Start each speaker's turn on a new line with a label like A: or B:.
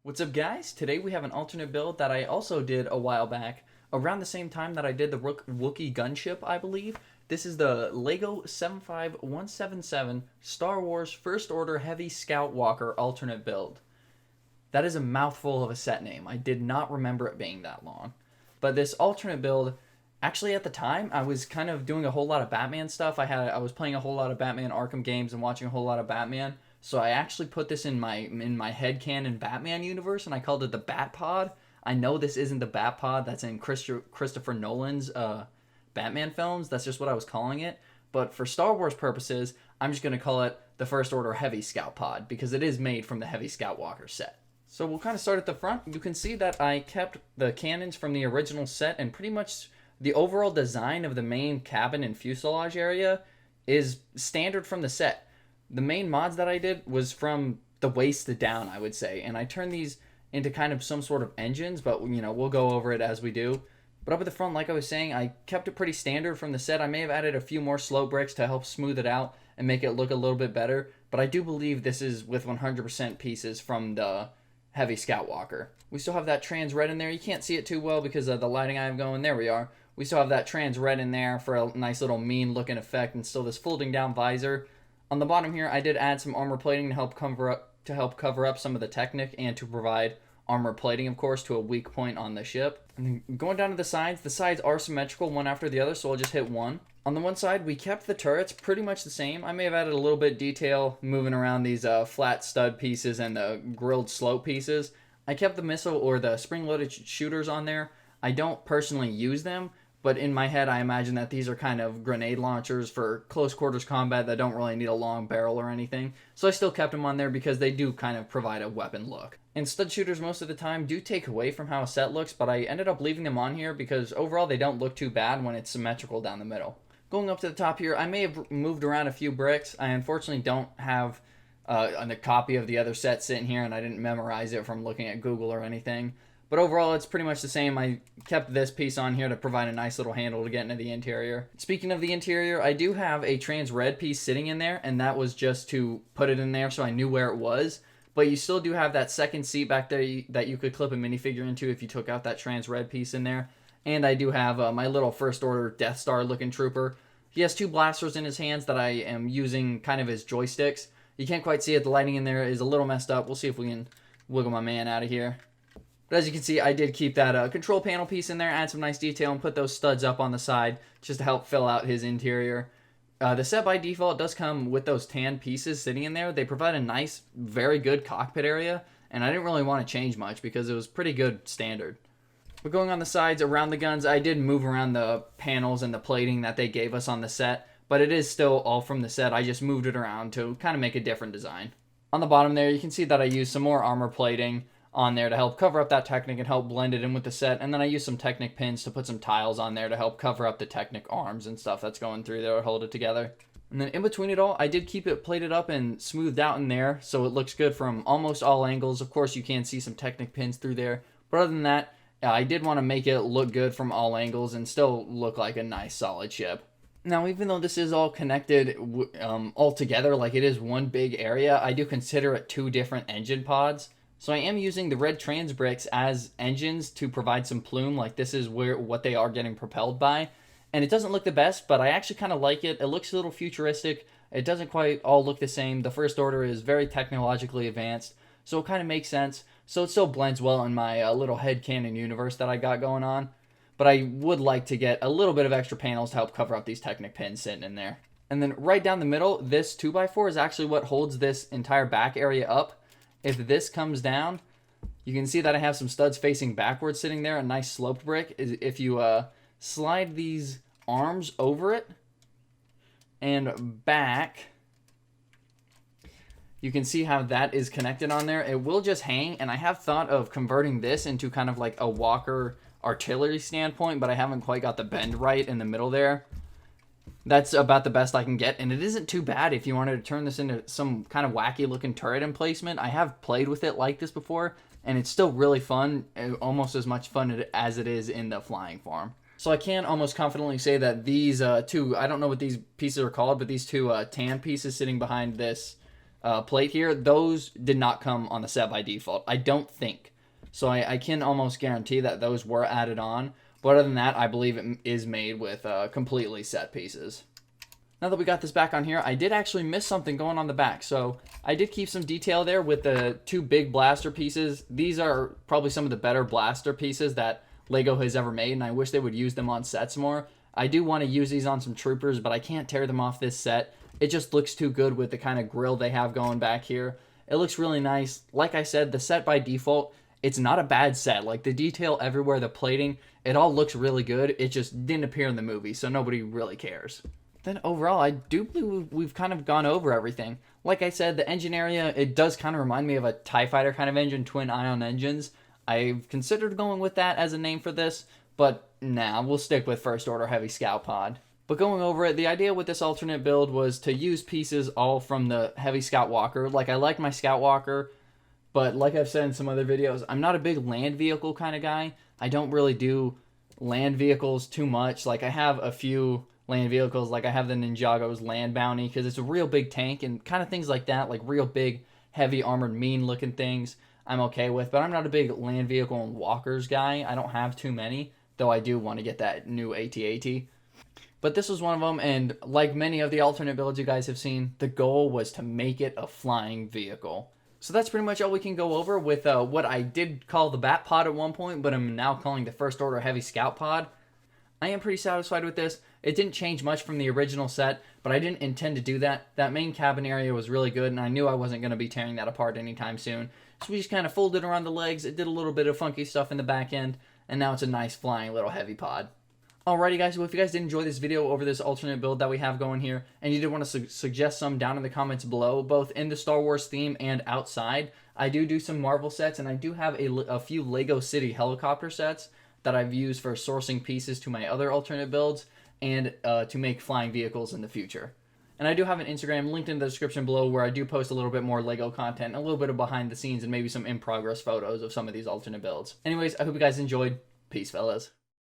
A: What's up, guys? Today we have an alternate build that I also did a while back, around the same time that I did the Wookiee gunship, I believe. This is the LEGO 75177 Star Wars First Order Heavy Scout Walker alternate build. That is a mouthful of a set name. I did not remember it being that long. But this alternate build, actually at the time, I was kind of doing a whole lot of Batman stuff. I was playing a whole lot of Batman Arkham games and watching a whole lot of Batman. So I actually put this in my headcanon Batman universe, and I called it the Bat Pod. I know this isn't the Bat Pod that's in Christopher Nolan's Batman films. That's just what I was calling it. But for Star Wars purposes, I'm just going to call it the First Order Heavy Scout Pod because it is made from the Heavy Scout Walker set. So we'll kind of start at the front. You can see that I kept the cannons from the original set, and pretty much the overall design of the main cabin and fuselage area is standard from the set. The main mods that I did was from the waist down, I would say, and I turned these into kind of some sort of engines, but we'll go over it as we do. But up at the front, like I was saying, I kept it pretty standard from the set. I may have added a few more slow bricks to help smooth it out and make it look a little bit better, but I do believe this is with 100% pieces from the Heavy Scout Walker. We still have that trans red in there. You can't see it too well because of the lighting I have going. There we are. We still have that trans red in there for a nice little mean looking effect, and still this folding down visor. On the bottom here, I did add some armor plating to help cover up some of the Technic and to provide armor plating, of course, to a weak point on the ship. And then going down to the sides are symmetrical one after the other, so I'll just hit one. On the one side, we kept the turrets pretty much the same. I may have added a little bit of detail moving around these flat stud pieces and the grilled slope pieces. I kept the missile or the spring-loaded shooters on there. I don't personally use them, but in my head, I imagine that these are kind of grenade launchers for close quarters combat that don't really need a long barrel or anything. So I still kept them on there because they do kind of provide a weapon look. And stud shooters most of the time do take away from how a set looks, but I ended up leaving them on here because overall they don't look too bad when it's symmetrical down the middle. Going up to the top here, I may have moved around a few bricks. I unfortunately don't have a copy of the other set sitting here, and I didn't memorize it from looking at Google or anything. But overall, it's pretty much the same. I kept this piece on here to provide a nice little handle to get into the interior. Speaking of the interior, I do have a trans red piece sitting in there, and that was just to put it in there so I knew where it was. But you still do have that second seat back there that you could clip a minifigure into if you took out that trans red piece in there. And I do have my little First Order Death Star looking trooper. He has two blasters in his hands that I am using kind of as joysticks. You can't quite see it. The lighting in there is a little messed up. We'll see if we can wiggle my man out of here. But as you can see, I did keep that control panel piece in there, add some nice detail, and put those studs up on the side just to help fill out his interior. The set by default does come with those tan pieces sitting in there. They provide a nice, very good cockpit area, and I didn't really want to change much because it was pretty good standard. But going on the sides around the guns, I did move around the panels and the plating that they gave us on the set, but it is still all from the set. I just moved it around to kind of make a different design. On the bottom there, you can see that I used some more armor plating on there to help cover up that Technic and help blend it in with the set. And then I used some Technic pins to put some tiles on there to help cover up the Technic arms and stuff that's going through there to hold it together. And then in between it all, I did keep it plated up and smoothed out in there so it looks good from almost all angles. Of course, you can see some Technic pins through there. But other than that, I did want to make it look good from all angles and still look like a nice solid ship. Now, even though this is all connected all together, like it is one big area, I do consider it two different engine pods. So I am using the red trans bricks as engines to provide some plume, like this is what they are getting propelled by. And it doesn't look the best, but I actually kind of like it. It looks a little futuristic. It doesn't quite all look the same. The First Order is very technologically advanced, so it kind of makes sense. So it still blends well in my little headcanon universe that I got going on. But I would like to get a little bit of extra panels to help cover up these Technic pins sitting in there. And then right down the middle, this 2x4 is actually what holds this entire back area up. If this comes down, you can see that I have some studs facing backwards sitting there, a nice sloped brick. If you slide these arms over it and back, you can see how that is connected on there. It will just hang, and I have thought of converting this into kind of like a Walker artillery standpoint, but I haven't quite got the bend right in the middle there. That's about the best I can get, and it isn't too bad if you wanted to turn this into some kind of wacky looking turret emplacement. I have played with it like this before, and it's still really fun, almost as much fun as it is in the flying form. So I can almost confidently say that these two, I don't know what these pieces are called, but these two tan pieces sitting behind this plate here, those did not come on the set by default. I don't think. So I can almost guarantee that those were added on. But other than that, I believe it is made with completely set pieces. Now that we got this back on here, I did actually miss something going on the back. So I did keep some detail there with the two big blaster pieces. These are probably some of the better blaster pieces that LEGO has ever made, and I wish they would use them on sets more. I do want to use these on some troopers, but I can't tear them off this set. It just looks too good with the kind of grill they have going back here. It looks really nice. Like I said, the set by default, it's not a bad set. Like the detail everywhere, the plating, it all looks really good. It just didn't appear in the movie, so nobody really cares. Then overall, I do believe we've kind of gone over everything. Like I said, the engine area, it does kind of remind me of a TIE Fighter kind of engine, twin ion engines. I've considered going with that as a name for this, but nah, we'll stick with First Order Heavy Scout Pod. But going over it, the idea with this alternate build was to use pieces all from the Heavy Scout Walker. Like, I like my Scout Walker, but like I've said in some other videos, I'm not a big land vehicle kind of guy. I don't really do land vehicles too much. Like, I have a few land vehicles, like I have the Ninjago's Land Bounty, because it's a real big tank, and kind of things like that, like real big, heavy, armored, mean-looking things, I'm okay with. But I'm not a big land vehicle and walkers guy. I don't have too many, though I do want to get that new AT-AT. But this was one of them, and like many of the alternate builds you guys have seen, the goal was to make it a flying vehicle. So that's pretty much all we can go over with what I did call the Bat Pod at one point, but I'm now calling the First Order Heavy Scout Pod. I am pretty satisfied with this. It didn't change much from the original set, but I didn't intend to do that. That main cabin area was really good, and I knew I wasn't going to be tearing that apart anytime soon. So we just kind of folded around the legs. It did a little bit of funky stuff in the back end, and now it's a nice flying little heavy pod. Alrighty guys, well if you guys did enjoy this video over this alternate build that we have going here, and you did want to suggest some down in the comments below, both in the Star Wars theme and outside, I do some Marvel sets, and I do have a few LEGO City helicopter sets that I've used for sourcing pieces to my other alternate builds, and to make flying vehicles in the future. And I do have an Instagram linked in the description below where I do post a little bit more LEGO content, a little bit of behind the scenes, and maybe some in-progress photos of some of these alternate builds. Anyways, I hope you guys enjoyed. Peace, fellas.